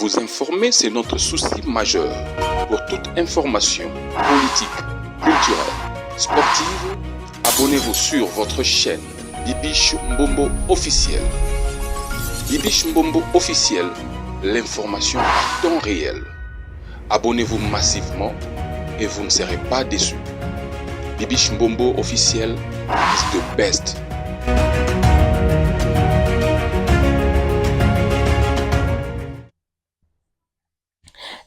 Vous informer, c'est notre souci majeur. Pour toute information politique, culturelle, sportive, abonnez-vous sur votre chaîne Bibiche Mbombo officiel. Bibiche Mbombo officiel, l'information à temps réel. Abonnez-vous massivement et vous ne serez pas déçus. Bibiche Mbombo officiel is the best.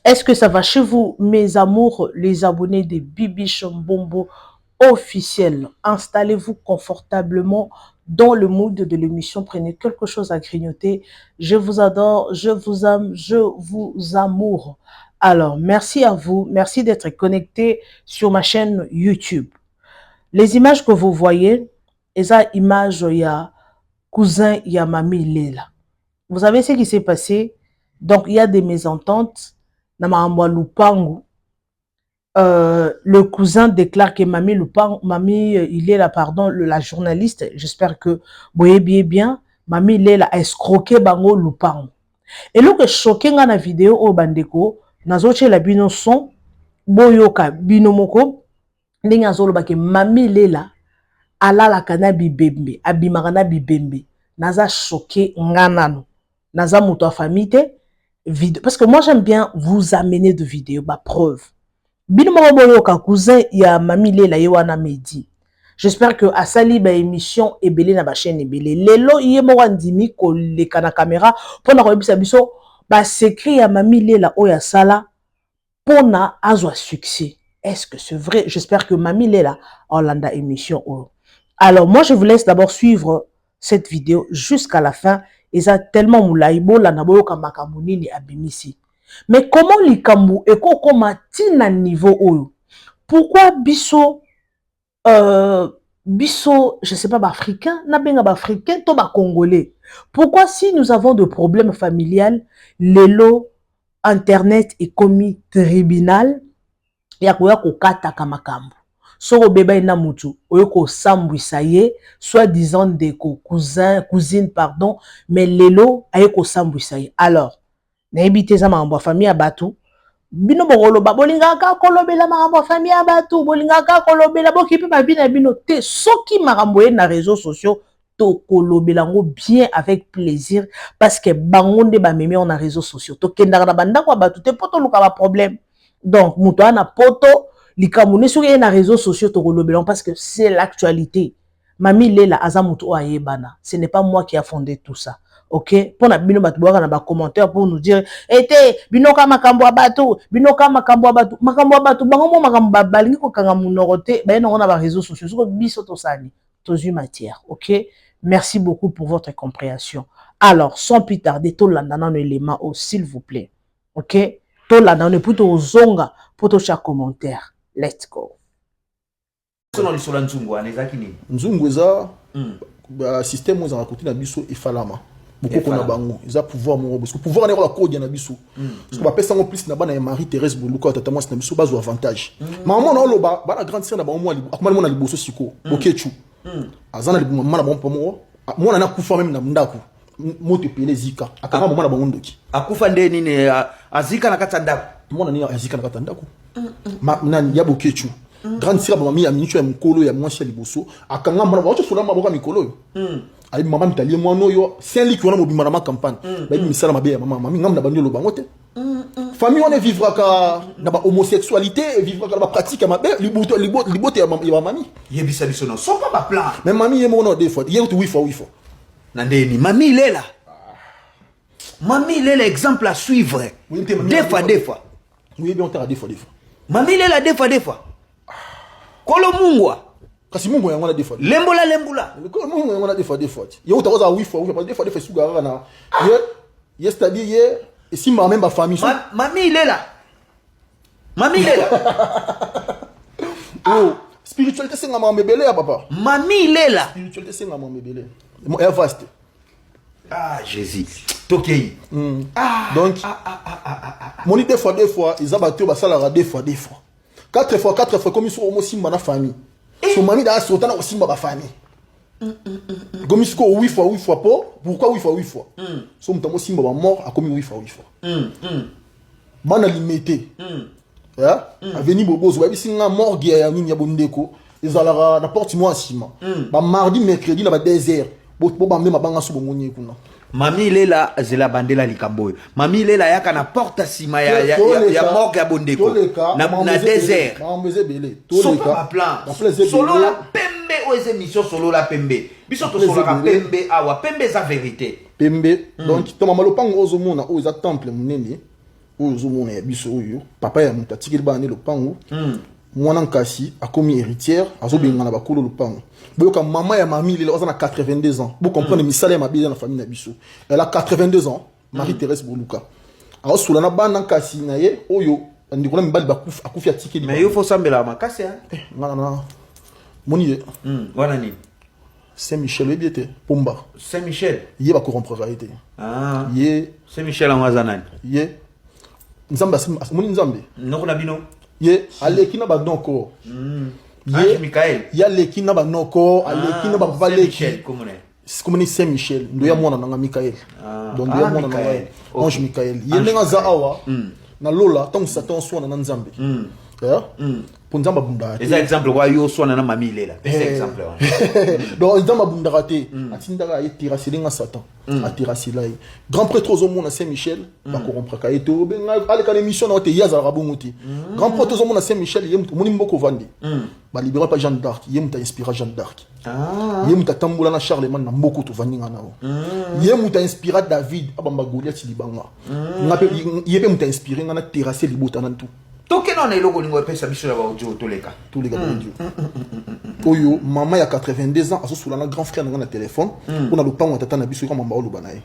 Est-ce que ça va chez vous, mes amours, les abonnés de Bibiche Mbombo officiel? Installez-vous confortablement dans le mood de l'émission. Prenez quelque chose à grignoter. Je vous adore, je vous aime, je vous amour. Alors, merci à vous. Merci d'être connecté sur ma chaîne YouTube. Les images que vous voyez, ces images, il y a cousin, il y a mamie Léla. Vous savez ce qui s'est passé? Donc, il y a des mésententes. Le cousin déclare que mamie il est là, pardon, la journaliste, j'espère que vous voyez bien, mamie il est là, a escroqué bango Lupango. Et là que choqué dans la vidéo au bandeko, nazoche la bino son, boyoka bino moko, ndinga zolo bake mamie il est là, ala la kana bibembe, abimakana bibembe, naza choqué nganano, naza muto famille te. Parce que moi j'aime bien vous amener de vidéos, ma preuve. Binomoka cousin ya mamie Léla yewana medi. J'espère que asali ba émission ebele na ba chaîne ebele. Lelo yé mo wandimi ko le kana caméra pona ko yebisa biso ba secret ya mamie Léla oya sala pona azwa succès. Est-ce que c'est vrai? J'espère que mamie Léla Orlanda émission. Alors moi je vous laisse d'abord suivre cette vidéo jusqu'à la fin. Et ça tellement moulaïbo la naboyo kamakamuni ni abimisi. Mais comment likambu et comment tina niveau oyo? Pourquoi biso je sais pas africain, na benga africain to ba congolais. Pourquoi si nous avons des problèmes familiales, lelo internet est commis tribunal ya koya ko kata kamakambu. Soro beba ina mutu oyoko sambwisa ye soit disant de cousine pardon, mais lelo ayeko sambwisa ye. Alors na ebite za makambo famille abatu bino bokoloba bolingaka kolobela makambo famille abatu bolingaka kolobela bokipe ba bina bino te soki makambo ye na réseaux sociaux to kolobela ngo bien avec plaisir parce que bangonde ba meme on a réseaux sociaux to kendaka na bandako abatu te poto luka ba problème. Donc muto ana poto likamune sur les réseaux sociaux parce que c'est l'actualité. Mamie Léla azamuto ayebana. Ce n'est pas moi qui a fondé tout ça. OK? Pour na bino batouara na ba commentaire pour nous dire "Ete binoka makambo abatu, binoka makambo abatu, makambo abatu bango makambo balingi ko kanga munorote, ba na ba réseaux sociaux sur biso to sani, tozu matière." OK? Merci beaucoup pour votre compréhension. Alors, sans plus tarder, to landana no élément s'il vous plaît. OK? To landana plutôt aux zonga pour to chaque commentaire. Let's go. Nzungu eza système aux raconté na biso et falama. Beaucoup na bango, ils a pouvoir mon parce que pouvoir na la code na biso. Parce que ba pesa ngo plus na bana Marie-Thérèse Boluka tata moi na biso bazo avantage. Maman na loba ba la grande sœur na ba moi akoma na liboso siko okechu. Azana libo mama na bon pomo. Moi na kufa même na ndako. Moto pele zika. Akanga mama na bango ndoki. Akufa ndeni ne azika na katandako. Moi na azika na katandako. Na yabo kechu. Grande sœur mama ya minicho ya mkolo ya mwasi ya liboso akanga mwana bacho sola maboka mikolo ali mama mitalie mwana oyo Saint-Luc wana mobima na campagne ba misala mabe ya mama mami ngam na banyo lo bangote famille on vivra ka na ba homosexualité et vivra ka ba pratique mabe libote ya mami yebisa biso no so pas ba plan même mami yemo no des fois yé to wifo na ndeni mami Léla exemple à suivre des fois oui bien on t'a des fois mami Léla des fois Kolo mungwa. Kasi mungu yango na des fois. Lembula. Kolo mungu yango na des fois. Yo utakoza wifa, des fois suga na. C'est-à-dire hier et si ma même ba famille. Mami Léla. Oh, spiritualité c'est ngama mebele ya papa. Mami Léla. Spiritualité c'est ngama mebele. Mo est vaste. Ah Jésus. Tokei. Donc mon des fois ils abattent ba sala des fois. 4 fois comme ils sont homo simba na famille. So mami da sotana aussi ma famille. Gomisco 8 fois pourquoi 8 fois so mutamo simba ba mort a commis 8 fois bana limité ya aveni bobozo ba bisinga morgue ya nini ya bondeko ezalaka na porte moi sima ba mardi mercredi na ba désert bo ba même banga so bongonye kuna mami lela zela bandela likamboyo mami lela yaka na porte sima ya morgue ya bondeko na désert mameze belé so pas plan solo la pembe o ese mission solo la pembe biso to solo la pembe awa pembe za vérité pembe donc to mama lopango ozomona o za temple munene o ozomona ya biso oyo papa ya mutatiki bana lopango mwana nkasi akomi héritière azobenga na bakolo lopango boyoka mama ya mami lelo oza na 82 ans vous comprenez misala ya mabile na famille na biso elle a 82 ans Marie-Thérèse Boluka aosula na bana nkasi na ye oyo ndikona mibali bakufa akufi atiki mais yo faut sambela makasi ngana moni ye wana ni Saint-Michel ebiete pomba Saint-Michel ye ba corrompre été ye Saint-Michel en wazanani ye nzamba moni nzambe noko na bino ye aleki na badonko Ange Michael ya leki na banoko aleki na bapapa leki komoni Saint-Michel ndo ya mwana nanga Michael donc ndo ya mwana nanga Ange Michael ye ndenga za awa na lola tangu satan swana na nzambe pour nzamba bunda eza exemple wa yo swana na mami lela c'est exemple donc nzamba bunda raté atindaka ye tiraselinga satan atirasila ye grand prêtre ozomona Saint-Michel ba corrompre ka eto benga aleka na émission na te yaza rabonguti grand prêtre ozomona Saint-Michel ye moni mboko vandi ba libérer pas Jeanne d'Arc ye muta inspira Jeanne d'Arc ye muta tambula na Charlemagne na mboko to vandi ngana ye muta inspira David abamba Goliath libanga ngape ye pe muta inspiré ngana terrasser libota na tout toke non eloko ningo pesa biso ya ba audio toleka audio oyo mama ya 82 ans aso sula na grand frère na téléphone on a le pango tata na biso kama mamba oloba naye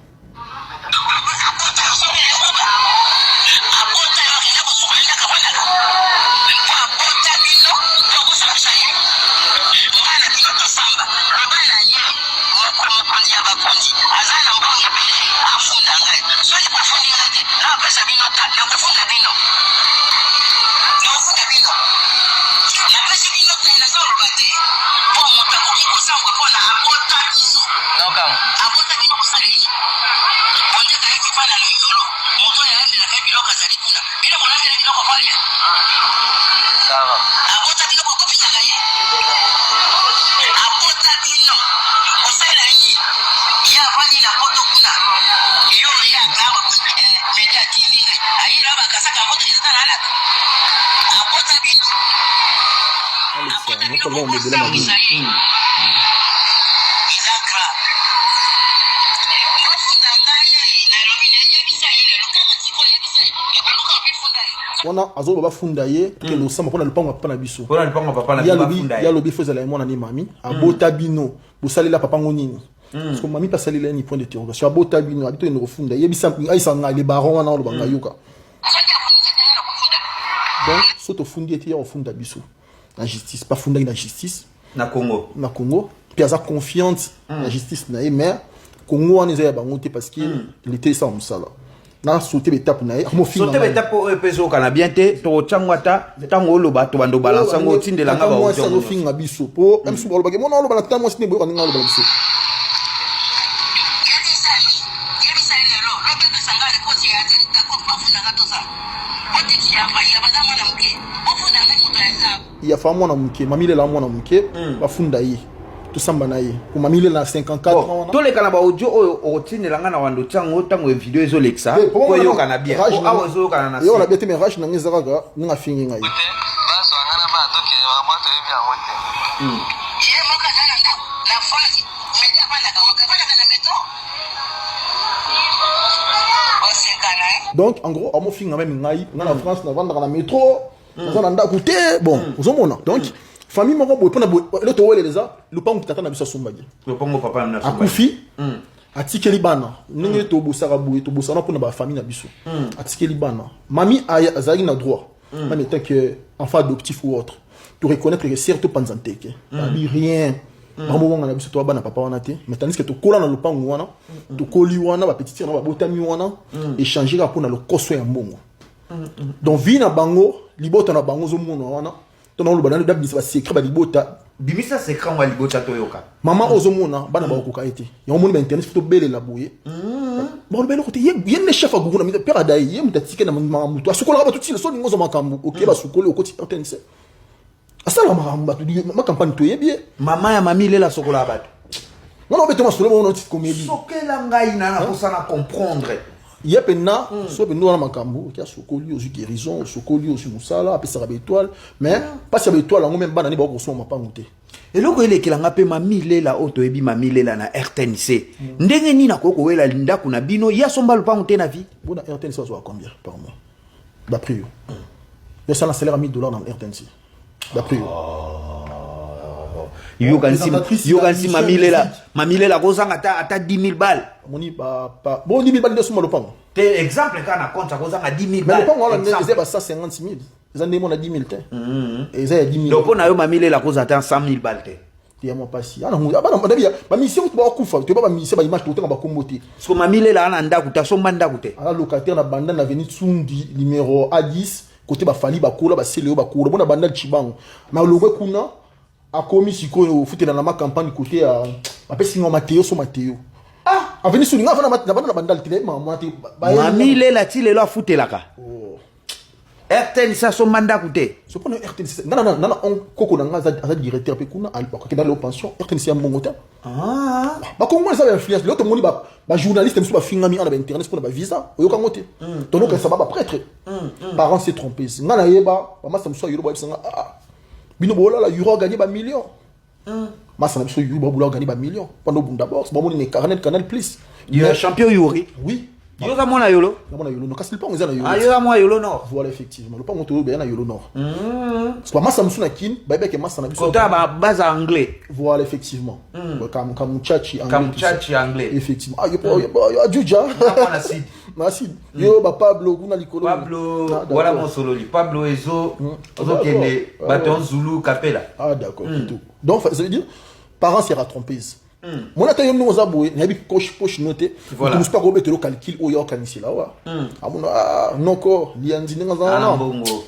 wana azo ba funda ye ke lo sama pona lupango papa na biso pona lupango papa na funda ye ya lobi feza la mwana ni mami abota bino bosalela papa ngonini parce que mami pasalela ni point d'interrogation abota bino abito ne refunda ye bisa aisa ngale baron wana lo banga yoka donc soto fundi eti ya funda biso la justice pas funda na justice na Congo puis aza confiante la justice na mais Congo wana eza ya bango te parce que il était ça musala na sauter l'étape na mo finga sauter l'étape o peso kana bien te to changwata tango loba to bando balance ngo tindela nga ba o jongo finga biso po même so loba ke mona loba na tamo sine boyo kana loba biso ya fa mwana muke mamile la mwana muke bafunda ye tosamba na ye ko mamile na 54 ans to le kana ba audio oyo otinela nga na wando tango tango video ezo lexa ko yo kana bien ko awo zo kana na yo na bete me rage na ngeza kaka nga fingi ngai baso ngana ba toke ba moto ebi amote ye moka dana la fasi media pala ka wakapala kana meto donc en gros amo finga même ngai na France na vendre na métro na nda côté bon ozomona donc famille moko boy pona le to wele leza le pango tata na biso sombagi le pango papa na sombagi akufi atikeli bana ndenge to bosaka boy to bosana pona ba famille na biso atikeli bana mami azali na droit même tant que enfant adoptif ou autre to reconnaître que certes panzanteke babi rien Bambo wanga na biso to bana papa wana te mais tandis que to kola na le pango wana to koli wana ba petite na ba botami wana échanger ka pona le koso ya mbongo donc vie na bango libota na bango zo mona wana tono lo banana dabisa ba secret ba libota bimisa c'est quand on libota toyoka maman ozomona bana ba koka été ya omoni ba internet photo belle la boye bon belle côté yenne chef aguguna mi père adai yem tatike na mama mutu asukola ba tutile so ningozo makambu OK ba sukole okoti RTNC asala makambu tu ma campagne to yebie maman ya mami lela sokola batu non beto masolo mo petite comédie sokela ngai na posana comprendre yepena so be no na makambu ki asukoli ozu guérison sukoli ozu musala apesa ba étoile mais pas sa étoile ngo même bana ni ba ko so mapangu te eloko elekelanga mpe mamilela oyo toyebi mamilela na RTNC ndenge nini akoko wela ndako na bino ya somba lupango te na vie bona RTNC ozo combien par mois d'après yo yo ça un salaire à $1000 dans RTNC d'après yo yokansi mamilela kozanga ata 10 000 balles moni bon 10 000 balles de suma lupango te exemple kana compte kozanga 10 000 mais balles lupango wala ndeze ba 150 000 ils en demandent 10 000 te et ça y a 10 000 donc on a eu mamilela kozata 100 000 balles te ya mo pasi ana ba mission to ba kufa to ba mission ba image to ba kombote so mamilela ana ndaku ta somba ndaku te ala locataire na banda na avenue Tsundi numéro A10 côté ba fali ba kola ba seleo ba kola bona banda chibango na lobwe kuna akomi sikoyo futela na ma campagne côté ya apesi ngo Mateo so Mateo avenue Tsundi nga na banda na banda tile mama te mamilela ti lelo afutelaka RTNC so mandaku te so pona RTNC nana on koko na nga za directeur pe kuna al bakaki dans le pension RTNC ya mongota ba kongo ça ba influence l'autre moni ba journaliste mso ba fingami ana ba internet pour ba visa oyoka ngote tono ka sababa prêtre parents s'est trompé ngana yeba ba masa mso yuro ba bisanga bino bola la euro gagner ba million masa na mso euro bola gagner ba million pendant d'abord ba moni ne canal plus il est champion Yuri oui yoza mona yolo no kasi lupango eza na yolo yoza mwa yolo nord voilà effectivement lupango to be na yolo nord parce que masa musuna kin ba beke masa na biso kota ba base anglais voilà effectivement comme muchachi anglais effectivement yo ajuja na sid yo ba Pablo kuna likolo Pablo voilà mon sololi Pablo ezo kene baton Zulu Capella d'accord tout donc ça veut dire parents sera trompés mon ata yo nous aboué na bi poche noté tu ne pas remettre le calcul au yo kanisi là wa amuna noko lianzi nga za bongo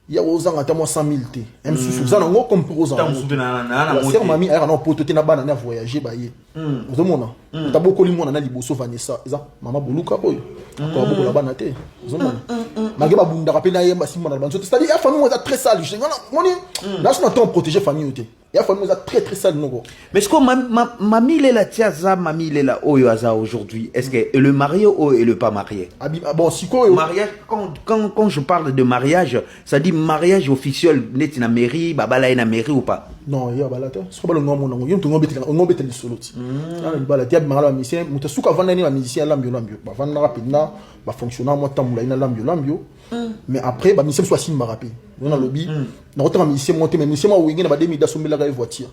ya ozanga ta mo 100 000 te même sous ça ngo composant la sœur mami a na pototé na bana na voyager ba ye ozomona ta boko limona na liboso Vanessa eza mama boluka boyo ko boko la bana te ozomona malgré ba bunda rappeler na yemba simona na banzo c'est-à-dire la famille est très sale je ngana là je n'entends protéger famille te ya famille est très sale noko mais est-ce que mami lela tiaza mami lela oyo aza aujourd'hui est-ce que le marié ou le pas marié bon siko mariage quand je parle de mariage ça dit mariage officiel net na mairie babala na mairie ou pas non ya balata so ba lo ngomo ngo yonto ngobete li soloti ana bala dia mara musicien mutasuka vanda ni ba musicien lambio ba vanda rapidement ba fonctionner moi tamula ina lambio mais après ba musicien soit signe marapi on a lobby na rotama musicien monter mais musicien moi wingi na ba demi da sombela ga voiture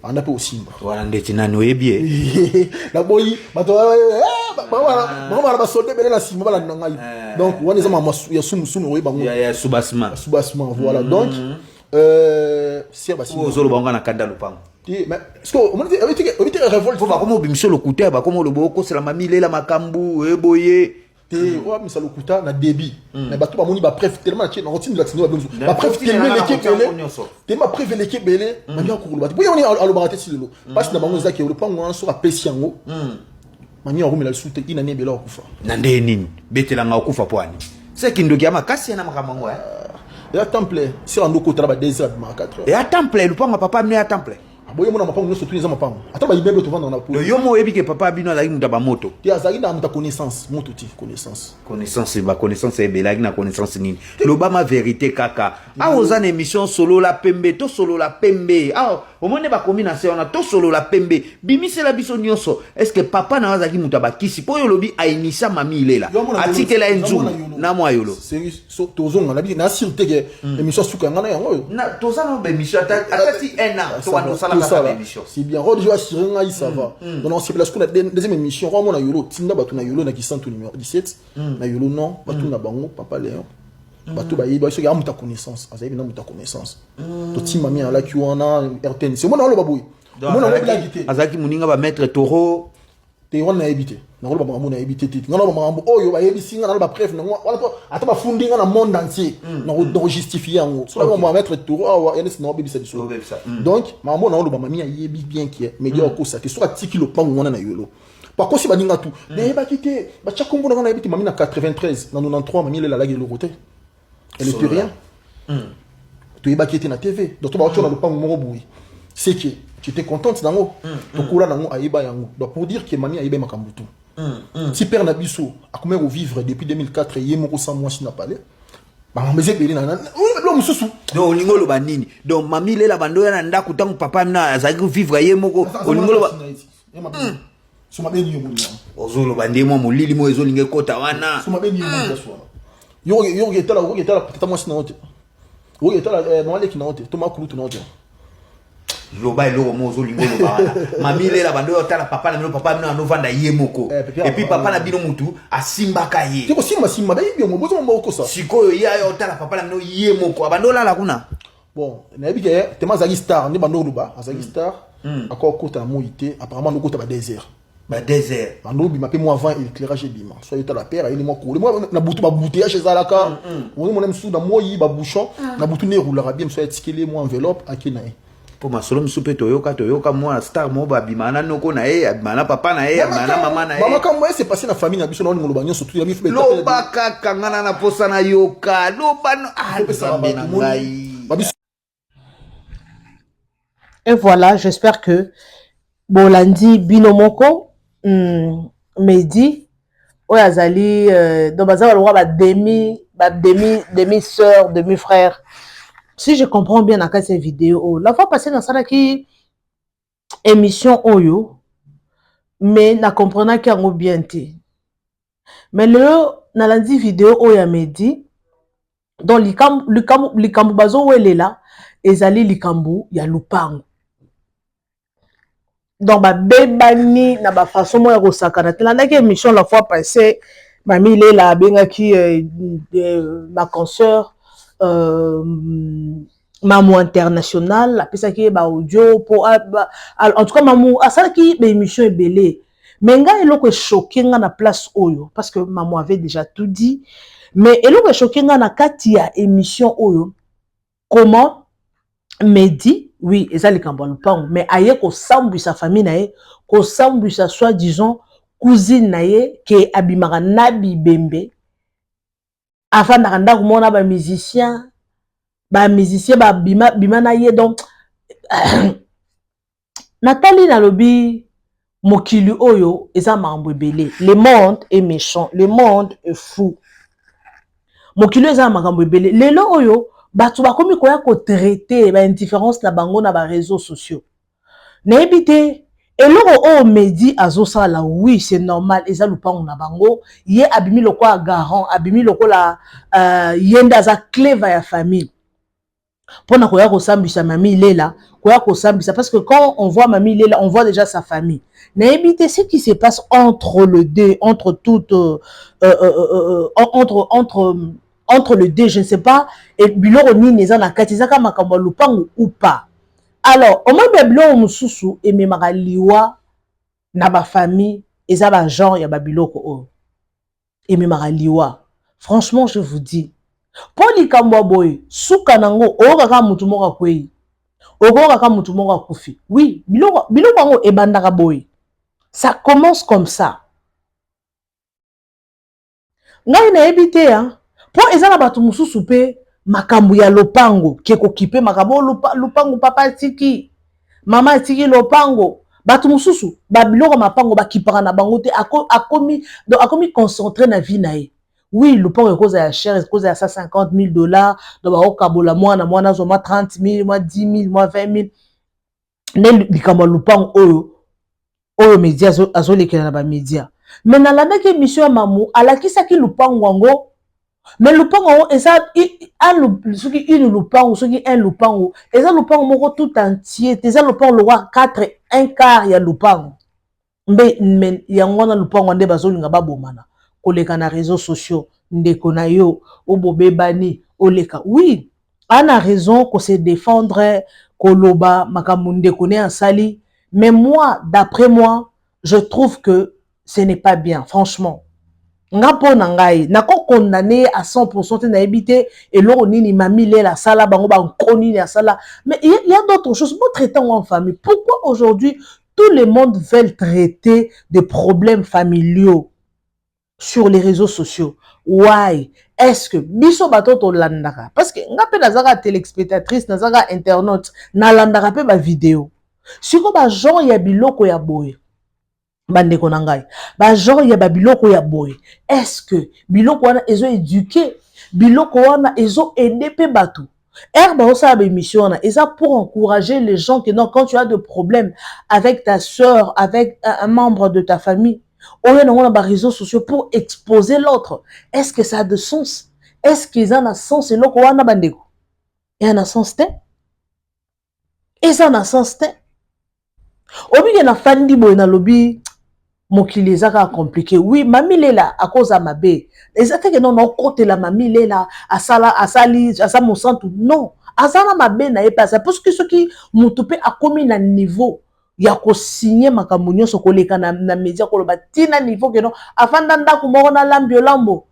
ana pe aussi voilà ndeti nani oyebie la boyi bato ba solde bele na sima bala ngai donc wani za mama ya sumu oyi bango ya subasma voilà donc c'est ba sima ozolo bango na kanda lupango mais est-ce que on dit révolte faut ba komo bimso lokuta ba komo loboko c'est la mamilela makambu eboye te o misa lokuta na débit mais bato ba moni ba preuve tellement na na routine latino ba preuve tellement l'équipe belé te ma preuve l'équipe belé na bien ko bato boya on est alo barate si lelo parce que na bango zaki le pango on so apesi yango mani on rumela sute ina ne bela okufa na nde nini betela nga okufa pwani c'est kindoki ama kasi na makamango ya temple si on ndoko tala ba 2 heures ma 4 heures et à temple le pango papa amené à temple boye mona mapango nyonso tuni za mapango ata ba immeuble to vendre na po yo mo yebi ke papa bino azaki muta ba moto ti azaki na muta connaissance moto ti connaissance ba connaissance ebelaki na connaissance nini loba ma vérité kaka a oza na émission solo la pembe to solo la pembe a au monde ba combination on a to solo la pembe bimise la biso nyonso est-ce que papa na azaki muta ba kisi po yo lobi a initier mami lela atikela enzu na mwa yolo c'est so tozonga na bi na sûreté que émission suka ngana yango na tozana ba émission atati 1 an to wana sala c'est bien rod joie sur un ça va donc c'est parce que la deuxième émission on a yolo tinda batu na yolo na qui sont numéro 17 na yolo non batu na bango papa Léon batu ba yiba so ya muta connaissance azayi na muta connaissance to tima mi ala ki wana RTN c'est moi na lo baboui azaki muninga ba maître Toro te wana habité na ko ba makambo na habité te ngana ba makambo oyo ba yebi singa na ba preuve na wala ata ba fundinga na monde entier na ko justifier yango so ba mo mettre tour ah ya nesi na bebi ça diso donc makambo na lo ba mami yebi bien qui média ko ça te so atiki lo pango wana na yolo par contre si ba ninga tout na ba kité ba chakombo na habité mami na 93 na 93 mami la lagi le côté elle était rien tu ba kité na TV donc to ba otona lo pango mo boui c'est que tu étais contente nango to kula nango aiba yango donc pour dire que mami aiba makambutu si père na biso akomé au vivre depuis 2004 yemo sans moi si na parlé ba mbeze beli na lo mususu donc olingo lo banini donc mami lela bando ya nda kutangu papa na azaki vivre yemo ko olingo lo suma beni yo mulia ozolo bandemo molili mo ezolinge kota wana suma beni yo mulia so yo getala peut-être moi si na hote yo getala no ale ki na hote to makulu na hote loba eloko mozo lingo loba mami lela bando otala papa na bino papa bino anovanda ye moko et puis papa na bino mutu asimbaka ye tiko simba ba yibi mo bozo mo ko sa sikoyo ya otala papa na bino ye moko abando la kuna bon na yibi ke tema zagi star ni bando loba azagi star akoko kota moité apparemment no kota ba désert bando bi mapé moi avant éclairage bima so yota la père il moi ko moi na butu ba bouteillage chez Zalaka on mo nem sou na moyi ba bouchon na butu ne roulera bien so etikele moi enveloppe akina pour ma solo msupe toyoka moi star mo ba bimana noko na ye bimana papa na ye bimana mama na ye mama comme moi c'est passé na famille na biso na ngolo banyo surtout ya mi fube loba kaka ngana na posa na yoka loba no na ngai et voilà j'espère que bolandi binomoko Mehdi oyazali donc baza ba demi sœur demi frère. Si je comprends bien dans cette vidéo, la fois passée dans ça qui émission Oyo, mais na comprenant qu'il y a bien été. Mais le dans la vidéo Oya Mehdi, dans likambu bazo où elle est là, ezali likambu ya lupango. Donc ba bebani na ba façon mo ya ko sakana. Tela na émission la fois passée, mami il est là benga qui ma consoeur maman international la pesa qui ba audio pour en tout cas maman ça qui ba émission est belé mais nga eloko choqué nga na place oyo parce que maman avait déjà tout dit mais eloko choqué nga na kati ya émission oyo comment Mehdi oui ezali kambo lupango mais aye ko sambu sa famille na ye ko sambu sa soit disons cousine na ye ke abimaka nabi bembe avant d'arrêter kumona ba musicien ba bima na ye donc Nathalie na lobi mokili oyo eza mambo ebele le monde est méchant le monde est fou mokili eza makambo ebele lelo oyo batu bakomi koya ko traiter ba indifférence na bango na ba réseaux sociaux na ebité eloko o Mehdi azosala oui c'est normal eza lupango na bango ye abimi loko a garant abimi loko la yenda za cleva ya famille pona koya ko sambisa mami lela koya ko sambisa parce que quand on voit mami lela on voit déjà sa famille na éviter ce qui se passe entre le deux entre toute entre le deux je ne sais pas et biloko nini eza na kati eza ka makambo lupango ou pas. Alors, au moins, Babylon mususu et memara liwa na ba famille eza ba genre ya babiloko o et memara liwa. Franchement, je vous dis, pour likambo boy, suka nango o kaka mutu moko kwei. O kaka mutu moko kufi. Oui, biloko ngo e bandaka boy. Ça commence comme ça. Ngai na ebité hein. Pour eza na batu mususu pe makambu ya lopango keko kipe makambo lopango papa tiki mama tiki lopango batu mususu babiloko mapango bakipaka na bango te akomi concentré na vie na ye oui lopango ekoza ya cher ekoza ya $150,000 donc bakokabola mwana zoma 30,000 mwa 10,000 mwa 20,000 ne likambo lopango oyo média azolekela na ba média mais na landaki émission ya mamu alakisaki lopango wango. Mais lupango eza soki une lupango soki un lupango eza lupango moko tout entier eza lupango le roi 1/4 ya lupango mais yango na lupango nde bazolinga babomana koleka na réseaux sociaux ndeko na yo obobebani oleka oui ana raison ko se défendre koloba makambo ndeko ne asali mais moi d'après moi je trouve que ce n'est pas bien, franchement. Nga po na ngai, nako condamné à 100% na ebité et l'on ni mami la sala bango ba koni la sala. Mais il y a d'autres choses. Pour traiter en famille, pourquoi aujourd'hui tout le monde veut traiter des problèmes familiaux sur les réseaux sociaux? Why? Est-ce que biso bato to landaka? Parce que nga pe nazaka téléspectatrice, nazaka internaute, na landaka pe ba vidéo. Siko ba genre ya biloko ya boye. Bandeko na ngai ba genre ya biloko ya boy, est-ce que biloko wana ezo éduquer, biloko wana ezo aider pe bato herba osa ba émission wana eza pour encourager les gens que non, quand tu as des problèmes avec ta sœur, avec un membre de ta famille, on est dans les réseaux sociaux pour exposer l'autre. Est-ce que ça a de sens? Est-ce qu'ils ont un sens? Et loko wana bandeko et un sens te et ça un sens te obi na fandi boy na lobby mokili ezaka compliqué. Oui, mami lela à cause de ma bé. Ezate que non non côté la mami lela asali mon centre non. Azana ma bé na epasa parce que ce qui mutupe a commis na niveau ya ko signer makambo nyonso koleka na média ko loba tina niveau que non afanda ndako moko na lambo.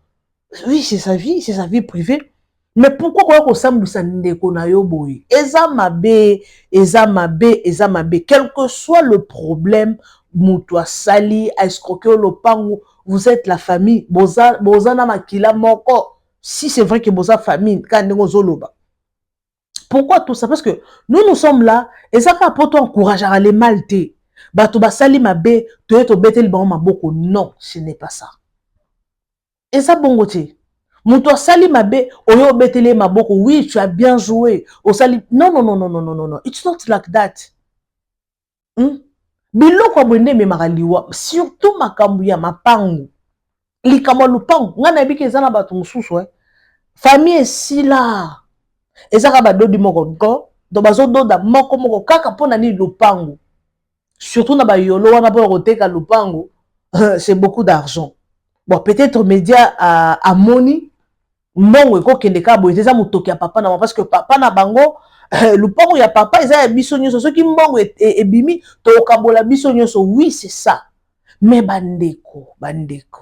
Oui, c'est sa vie privée. Mais pourquoi quoi ko sambisa ndeko na yo boy? Eza mabe, quel que soit le problème, Moutoua sali, a escroqué le pango, vous êtes la famille, boza na makila moko. Si c'est vrai que boza famille, quand nous zoloba. Pourquoi tout ça? Parce que nous sommes là, et ça va pour encourager à les malter. Bato basali mabe, to eto betel ba maboko. Non, ce n'est pas ça. Et ça bongote. Moutoua sali mabe, oyo betele maboko. Oui, tu as bien joué. O sali, non. It's not like that. Biloko bwende me makaliwa, surtout makambu ya mapangu. Likama lupangu, nga na bike ezana bato mususu famille esila. Ezaka ba dodi moko go, do bazo doda moko kaka pona ni lupangu. Surtout na ba yolo wana po roteka lupangu, c'est beaucoup d'argent. Bon, peut-être média à moni, mbongo eko kende ka boye eza mutoki ya papa na parce que papa na bango lupango ya papa eza ya biso nyonso soki mbongo ebimi to kabola biso nyonso. Oui, c'est ça. Mais bandeko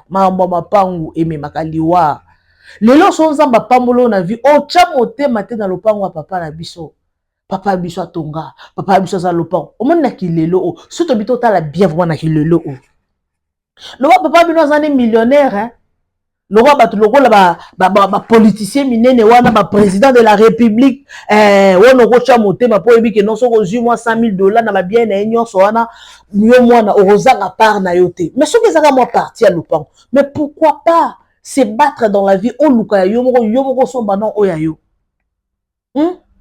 mambo mapangu ememaka liwa lelo so nzamba pambolo na vie ocha motema te na lupango ya papa na biso. Papa biso atonga, papa biso za lupango omoni na kilelo o surtout bito tala bien vraiment na kilelo o le roi papa bino azani millionnaire le roi bato lokola ba politicien minene wana ba président de la république wono kocha motema po ebi ke non so ko moi $100,000 na ba bien na nyonso wana yo mwana orozanga part na yote. Mais ce que ça moi parti à lupango. Mais pourquoi pas se battre dans la vie au luka yo moko so banon oyayo.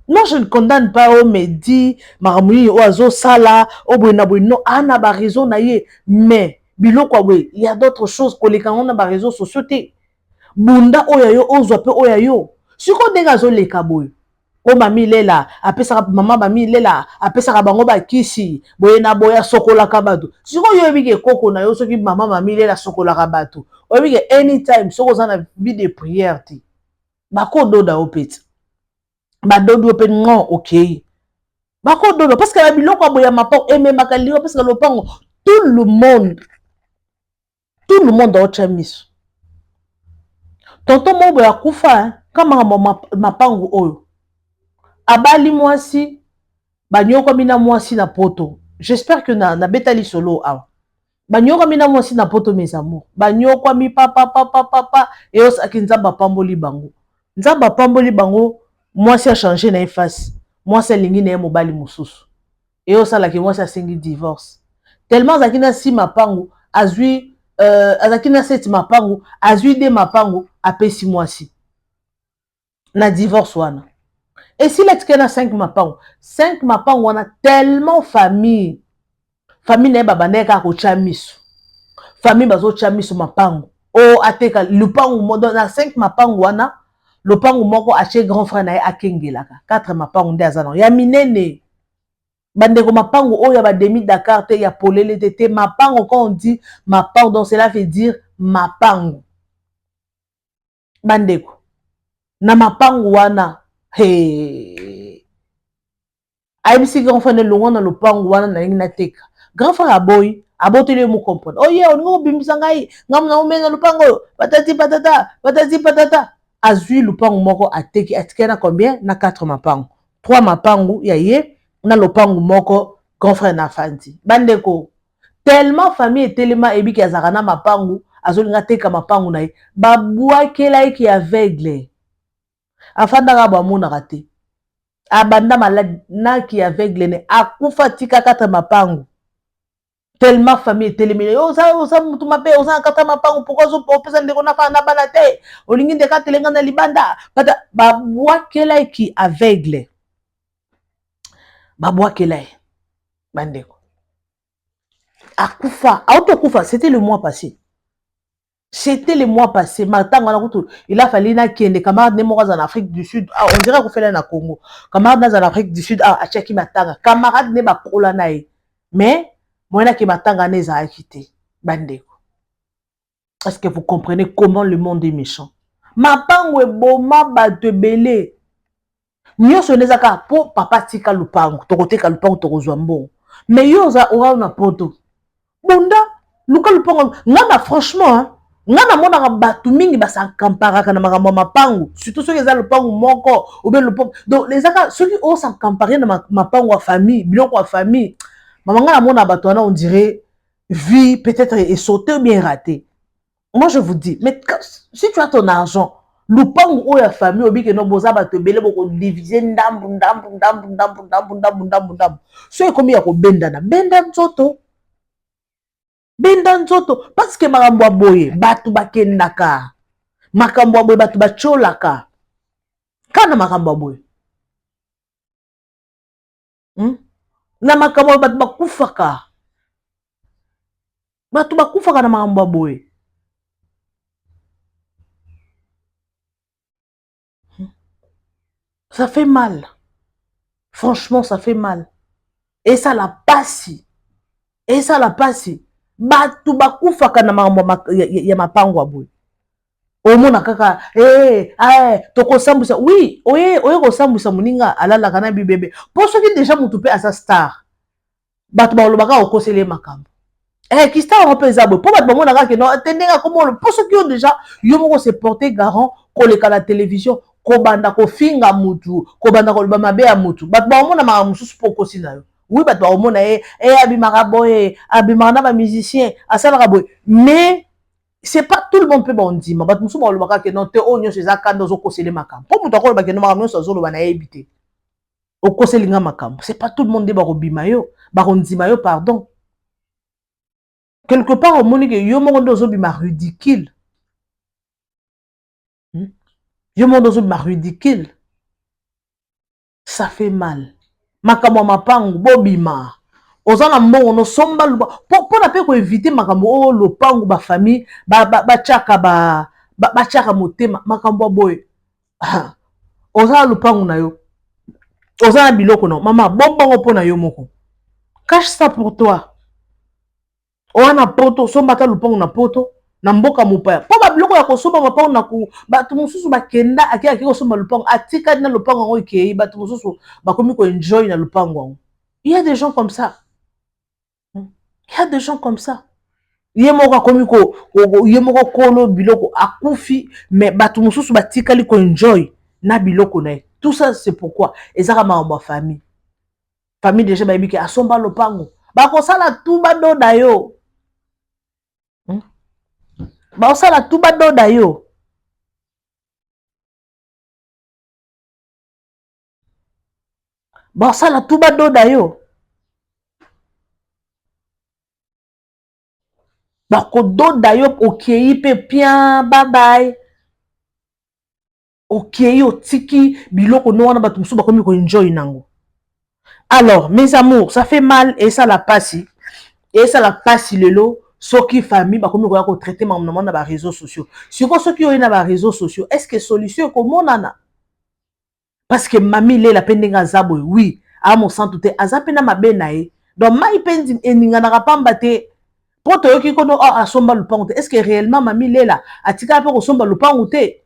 Non, je ne condamne pas au medi maramui oazo sala au buena no ana ba raison na ye, mais biloko we il y a d'autres choses que les canons na ba réseaux sociaux te bunda oyayo ozwa pe oyayo siko denga zo leka boy o mami lela apesa mama mami lela apesa bango ba kisi boye na boya sokola kabatu siko yo bige koko na yo soki mama mami lela sokola kabatu o bige anytime soko za na vie de prière ti bako doda opet ba dodo opet non OK bako dodo parce que la biloko boya mapo eme makaliwa parce que le pango tout le monde dans chamis. Tonton Mobo ya kufa kama mapangu oyo. Abali mwasi banyoko mina mwasi na poto. J'espère que na betali solo awa. Banyoko mina mwasi na poto mes amours. Banyoko mi papa et os akinzamba pamboli bango. Nzamba pamboli bango mwasi a changé na face. Mwasi lingi na mobali mususu. Et os ala ki mwasi a sengi divorce. Tellement zakina si mapangu azui azakina seti mapangu azui de mapangu apesi mwasi na divorce wana. Et si l'ex na 5 mapangu wana tellement famille na babane ka ko chamisu famille bazo chamisu mapangu o ateka lupangu modo na 5 mapangu wana lupangu moko ache grand frère na akengelaka 4 mapangu nde azana ya minene. Bandeko mapango oya ba demi Dakar te ya polele te mapango. Quand on dit mapango donc cela veut dire mapango bandeko na mapango wana aibisi grand frère longo na lopango wana na ngi na teka grand frère aboy aboteli mo comprendre oye oningo bimisa ngai ngam na omena lupango patati patata azui lupango moko ateki atikena combien na 4 mapango 3 mapango ya ye na lupango moko grand frère na fandi bandeko tellement famille etelema ebiki azaka na mapango azolinga teka mapango na ye babwakela ye ki aveugle afandaka bamonaka te abanda malade na ki aveugle ne akufa tika 4 mapango tellement famille etelemeli oza mutu mabe oza na 4 mapango pourquoi opesa ndeko na fana na bana te olingi ndeka telenga na libanda babwakela ye ki aveugle babwakela ye bandeko akufa autokufa c'était le mois passé. C'était le mois passé. Il a fallu qu'il y ait des camarades en Afrique du Sud. Ah, on dirait qu'on fait là au Congo. Camarades en Afrique du Sud, ah, à Tchaki Matanga. Camarades ne pas pour la naï. Mais, moi, qui Matanga n'est pas quitté. Bandeko. Est-ce que vous comprenez comment le monde est méchant? Mapango est boma bate belé. Nyo so nezaka po papa tika lupango. Tokote ka lupango tokozwambo. Mais yo za ora na poto. Bunda, luka lupango. Ngana franchement, hein. Ngana mona batu mingi basa kamparaka na makambo mapango surtout ceux qui ont le pango moko ou bien le pango donc les aka ceux qui ont s'emparer na mapango à famille biloko à famille maman ngana mona batu on dirait vie peut-être est sauté ou bien raté. Moi je vous dis mais si tu as ton argent le pango ou la famille obi que no boza batu belé boko diviser ndambu so comme ya ko benda nzoto benda nzoto parce que makambo boye batu bakendaka makambo boye batu bacholaka kana makambo boye na makambo batu bakufaka na makambo boye ça fait mal franchement ça fait mal et ça la passe batu bakufaka na makambo ya mapango aboye omona kaka tokosambwisa oui oye kosambwisa moninga alalaka na bibebe po soki déjà mutu mpe aza star bato balobaka okosele makambo kistar mpe eza boye po bato bamonaka ke no atendenga komolo po soki yo déjà yo moko se porter garant koleka na télévision kobanda kofinga mutu kobanda koloba mabe ya mutu bato bamona makambo mosusu mpo okosi na yo. Oui, bah, on a abimaka boy, abimaka ba musicien, asalaka boy. Mais c'est pas tout le monde peut bon dire. Bah, musu ba lobaka ke non te onyo chez akanda zo kosele makam. Po mutu akola ba ke no makam so zo loba na ebité. O koselinga makam. C'est pas tout le monde ba robima yo, ba rondima yo pardon. Quelque part au monde que yo mo ndo zo bima ridicule. Yo mo ndo zo bima ridicule. Ça fait mal. Makambo mapango bobima ozana mbongo no somba luba po na pe ko éviter makambo lopango ba famille ba chaka motema makambo boy ozana lupango na yo ozana biloko na mama bonbongo po na yo moko cache ça pour toi wana poto somba ta lupango na poto na mboka mopaya po ba biloko ya kosomba mapango na ku batu mususu bakenda aki kosomba lupango atika na lupango ngo ikei batu mususu bakomi ko enjoy na lupango. Il y a des gens comme ça. Il y a des gens comme ça. Yemoko komi ko yemoko kolo biloko akufi mais batu mususu batika li ko enjoy na biloko na. Tout ça c'est pourquoi ezaka ma famille. Famille déjà ba biki asomba lupango. Ba ko sala tuba do dayo. Baosala tuba doda yo. Baosala tuba doda yo. Bako doda yo okei pe bien bye bye. Okei otiki biloko no wana batu musu bakomi ko enjoy nango. Alors mes amours, ça fait mal et ça la passe. Et ça la passe lelo. Ceux qui famille ba komi ko traiter maman na ba réseaux sociaux. Sur ceux qui ont na ba réseaux sociaux, est-ce que solution comment nana? Parce que mamie le la pendenga zabo oui, à mon sang tout est azapena mabenae. Donc mai pendi eninga na rapamba te. Poto yo ki kono a somba lupango te. Est-ce que réellement mamie le la atika pe ko somba lupango te?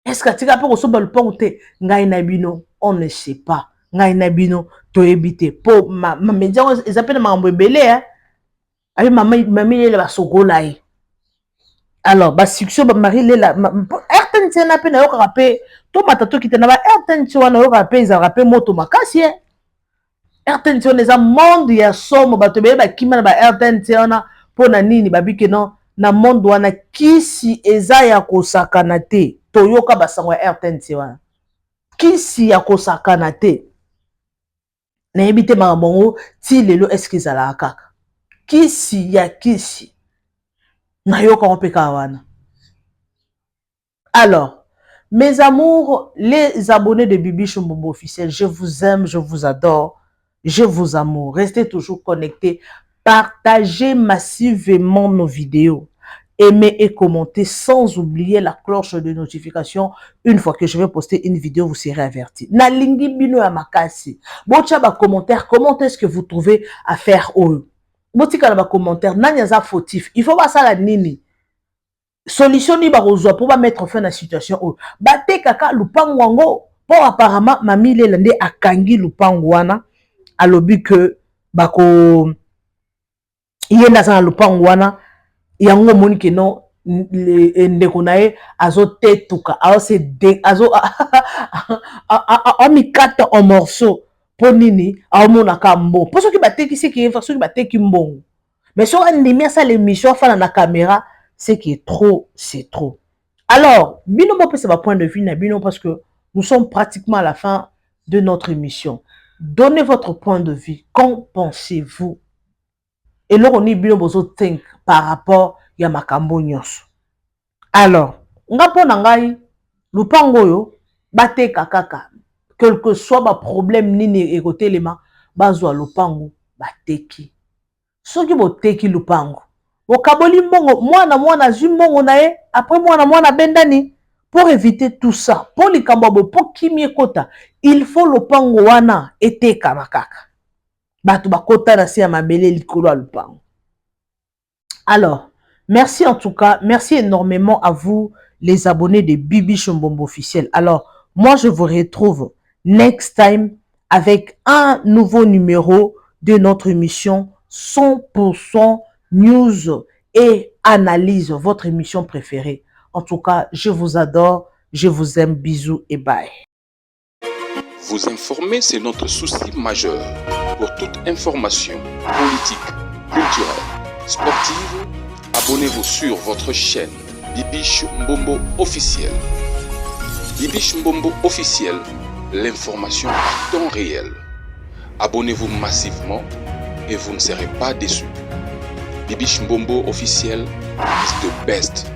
Est-ce que atika pe ko somba lupango te? Ngai na bino, on ne sait pas. Ngai na bino to ebite po ma média ezapena mambo ebele hein. Avec maman il va sogola. Alors, bah succès bah Marie la RTN c'est na pe na yo rapé to matato qui te na ba RTN tu wana yo rapé ils a rapé moto makasi. RTN tu les a monde ya somo ba to be ba kima na ba RTN tu wana pona nini ba bike non na monde wana kisi eza ya kosakana te to yoka ba sangwa RTN tu wana kisi ya kosakana te na yebite mamongo ti lelo est-ce qu'ils ala kaka kisi ya kisi na yoka opeka wana. Alors, mes amours, les abonnés de Bibichou Mbombo officiel, je vous aime, je vous adore, je vous amour. Restez toujours connectés, partagez massivement nos vidéos, aimez et commentez sans oublier la cloche de notification. Une fois que je vais poster une vidéo, vous serez avertis. Na lingi bino ya makasi. Bocha ba commentaire, comment est-ce que vous trouvez à faire eux? Botika ba commentaire, nanyaza fautif. Il faut pas ça la nini. Solution ni barozwa pour mettre fin à la situation où bate kaka lupango wango pour apparemment mami lelande akangi lupango wana alobi que bako yenda sa lupango wana yango moni ke non ndeko nae azo tetuka azo mikata en morceaux pour nini amona kambo pour ceux qui bate qui c'est qui ceux qui bate qui mbongo mais sur un demi ça l'émission fa na caméra c'est qui est trop, c'est trop. Alors, Bino c'est ma point de vue, Bino, parce que nous sommes pratiquement à la fin de notre émission. Donnez votre point de vue. Qu'en pensez-vous? Et là, on est Bino Bozo think par rapport à Makambo Nyos. Alors, on va prendre Lupango yo, bate kakaka. Quel que soit ma problème, nini écoutez les mains, bazo Lupango, bateki. Ce qui va teki Lupango. Okaboli mbongo mwana zui mbongo na ye après mwana bendani pour éviter tout ça pour likambo pour kimie kota il faut lopango wana eteka makaka batu bakota na si ya mabele likolo ya lopango. Alors merci en tout cas, merci énormément à vous les abonnés de Bibichou Mbombo officiel. Alors moi je vous retrouve next time avec un nouveau numéro de notre émission 100% news et analyse, votre émission préférée. En tout cas, je vous adore, je vous aime, bisous et bye. Vous informer, c'est notre souci majeur. Pour toute information politique, culturelle, sportive, abonnez-vous sur votre chaîne Bibichou Mbombo officiel. Bibichou Mbombo officiel, l'information à temps réel. Abonnez-vous massivement et vous ne serez pas déçus. Bibichou Mbombo officiel is the best.